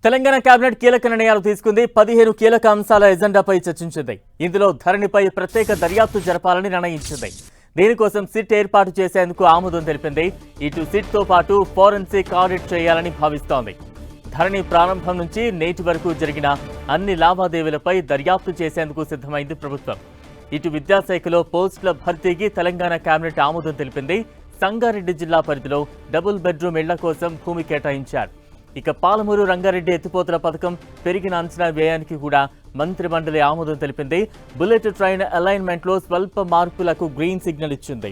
Telangana cabinet కీలక నిర్ణయాలు తీసుకుంది. 15 కీలక అంశాల ఎజెండాపై చర్చించింది. ఇందులో ధరణిపై ప్రత్యేక దర్యాప్తు జరపాలని నిర్ణయించింది. దీనికోసం సిట్ ఏర్పాటు చేసేందుకు ఆమోదం తెలిపింది. ఇటు సిట్ తో పాటు ఫోరెన్సిక్ ఆడిట్ చేయాలని భావిస్తోంది. ధరణి ప్రారంభం నుంచి నేటి వరకు జరిగిన అన్ని లావాదేవీలపై దర్యాప్తు చేసేందుకు సిద్ధమైంది ప్రభుత్వం. ఇటు విద్యాశాఖలో పోస్టుల భర్తీకి తెలంగాణ కేబినెట్ ఆమోదం తెలిపింది. సంగారెడ్డి జిల్లా పరిధిలో డబుల్ బెడ్రూమ్ ఇళ్ల కోసం భూమి కేటాయించారు. ఇక పాలమూరు రంగారెడ్డి ఎత్తిపోతల పథకం పెరిగిన అంచనా వ్యయానికి కూడా మంత్రి మండలి ఆమోదం తెలిపింది. బుల్లెట్ ట్రైన్ అలైన్మెంట్ లో స్వల్ప మార్పులకు గ్రీన్ సిగ్నల్ ఇచ్చింది.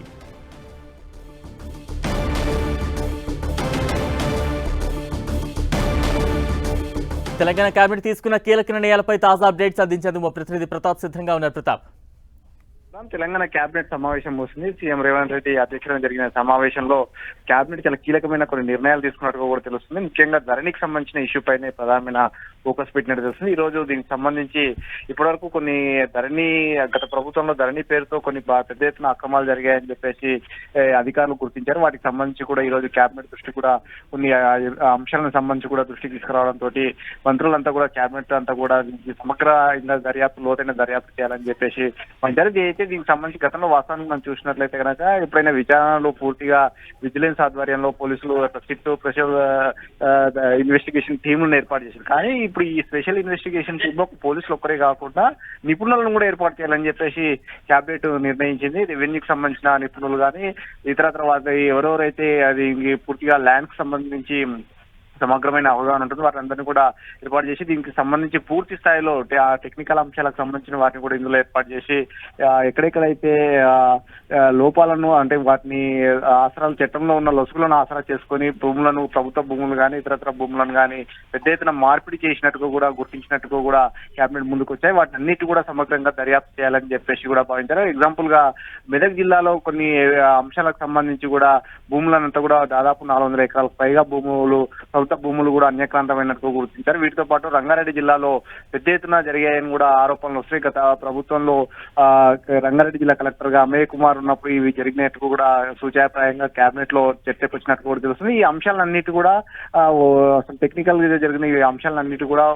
తెలంగాణ కేబినెట్ తీసుకున్న కీలక నిర్ణయాలపై తాజా అప్డేట్స్ అందించేందుకు మా ప్రతినిధి ప్రతాప్ సిద్ధంగా ఉన్నారు. ప్రతాప్, తెలంగాణ కేబినెట్ సమావేశం ముగిసింది. సీఎం రేవంత్ రెడ్డి అధ్యక్షతన జరిగిన సమావేశంలో కేబినెట్ చాలా కీలకమైన కొన్ని నిర్ణయాలు తీసుకున్నట్టుగా కూడా తెలుస్తుంది. ముఖ్యంగా ధరణికి సంబంధించిన ఇష్యూ పైనే ప్రధానమైన ఫోకస్ పెట్టినట్టు తెలుస్తుంది. ఈ రోజు దీనికి సంబంధించి ఇప్పటివరకు కొన్ని గత ప్రభుత్వంలో ధరణి పేరుతో కొన్ని పెద్ద ఎత్తున అక్రమాలు జరిగాయని చెప్పేసి అధికారులు గుర్తించారు. వాటికి సంబంధించి కూడా ఈ రోజు కేబినెట్ దృష్టి కూడా కొన్ని అంశాలకు సంబంధించి కూడా దృష్టికి తీసుకురావడంతో మంత్రులంతా కూడా కేబినెట్ అంతా కూడా సమగ్ర దర్యాప్తు లోతైన దర్యాప్తు చేయాలని చెప్పేసి అయితే దీనికి సంబంధించి గతంలో వాస్తవానికి మనం చూసినట్లయితే కనుక ఎప్పుడైనా విచారణలో పూర్తిగా విజిలెన్స్ ఆధ్వర్యంలో పోలీసులు సిట్ స్పెషల్ ఇన్వెస్టిగేషన్ టీములను ఏర్పాటు చేశారు. కానీ ఇప్పుడు ఈ స్పెషల్ ఇన్వెస్టిగేషన్ టీమ్ లో పోలీసులు ఒక్కరే కాకుండా నిపుణులను కూడా ఏర్పాటు చేయాలని చెప్పేసి కేబినెట్ నిర్ణయించింది. రెవెన్యూకి సంబంధించిన నిపుణులు కానీ ఇతరత్ర ఎవరెవరైతే అది పూర్తిగా ల్యాండ్ కి సంబంధించి సమగ్రమైన అవగాహన ఉంటుంది వారందరినీ కూడా ఏర్పాటు చేసి దీనికి సంబంధించి పూర్తి స్థాయిలో ఆ టెక్నికల్ అంశాలకు సంబంధించిన వాటిని కూడా ఇందులో ఏర్పాటు చేసి ఎక్కడెక్కడైతే లోపాలను అంటే వాటిని ఆసరాలు చట్టంలో ఉన్న లొసుగులను ఆసరా చేసుకొని భూములను ప్రభుత్వ భూములు కానీ ఇతరత్ర భూములను కానీ పెద్ద ఎత్తున మార్పిడి చేసినట్టుగా కూడా గుర్తించినట్టుగా కూడా కేబినెట్ ముందుకు వచ్చాయి. వాటిని అన్నిటి కూడా సమగ్రంగా దర్యాప్తు చేయాలని చెప్పేసి కూడా భావించారు. ఎగ్జాంపుల్ గా మెదక్ జిల్లాలో కొన్ని అంశాలకు సంబంధించి కూడా భూములనంతా కూడా దాదాపు 400 ఎకరాలకు పైగా ప్రభుత్వ భూములు కూడా అన్యక్రాంతమైనట్టుగా గుర్తించారు. వీటితో పాటు రంగారెడ్డి జిల్లాలో పెద్ద ఎత్తున జరిగాయని కూడా ఆరోపణలు వస్తాయి. గత ప్రభుత్వంలో రంగారెడ్డి జిల్లా కలెక్టర్ గా అమయ్ కుమార్ ఉన్నప్పుడు ఇవి జరిగినట్టు కూడా సూచాయప్రాయంగా కేబినెట్ లో చర్చకు వచ్చినట్టు కూడా తెలుస్తుంది. ఈ అంశాలన్నిటి కూడా అసలు టెక్నికల్ గా జరిగిన ఈ అంశాలన్నిటి కూడా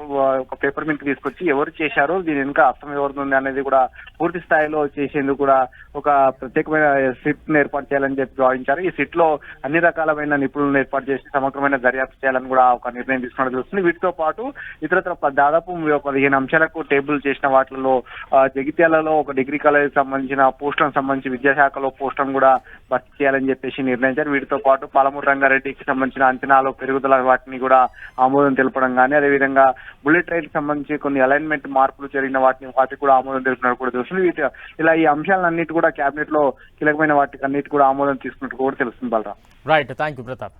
ఒక పేపర్ మీద తీసుకొచ్చి ఎవరు చేశారో దీని వెనుక అర్థం ఎవరుంది అనేది కూడా పూర్తి స్థాయిలో చేసేందుకు కూడా ఒక ప్రత్యేకమైన సిట్ ని ఏర్పాటు చేయాలని చెప్పి భావించారు. ఈ సిట్ లో అన్ని రకాలమైన నిపుణులను ఏర్పాటు చేసి సమగ్రమైన దర్యాప్తు చేయాలని కూడా ఒక నిర్ణయం తీసుకున్నట్టు తెలుస్తుంది. వీటితో పాటు ఇతరత్ర దాదాపు 15 అంశాలకు టేబుల్ చేసిన వాటిలో జగిత్యాలలో ఒక డిగ్రీ కాలేజ్ సంబంధించిన పోస్టులకు సంబంధించి విద్యాశాఖలో పోస్టులను కూడా భర్తీ చేయాలని చెప్పేసి నిర్ణయించారు. వీటితో పాటు పాలమూరు రంగారెడ్డికి సంబంధించిన అంచనాలు పెరుగుదల వాటిని కూడా ఆమోదం తెలపడం కానీ అదేవిధంగా బుల్లెట్ ట్రైన్ సంబంధించి కొన్ని అలైన్మెంట్ మార్పులు జరిగిన వాటికి కూడా ఆమోదం తెలిపినట్టు కూడా తెలుస్తుంది. ఇలా ఈ అంశాలన్నిటి కూడా కేబినెట్ లో కీలకమైన వాటికి అన్నిటి కూడా ఆమోదం తీసుకున్నట్టు కూడా తెలుస్తుంది. Balaram, right, thank you Pratap.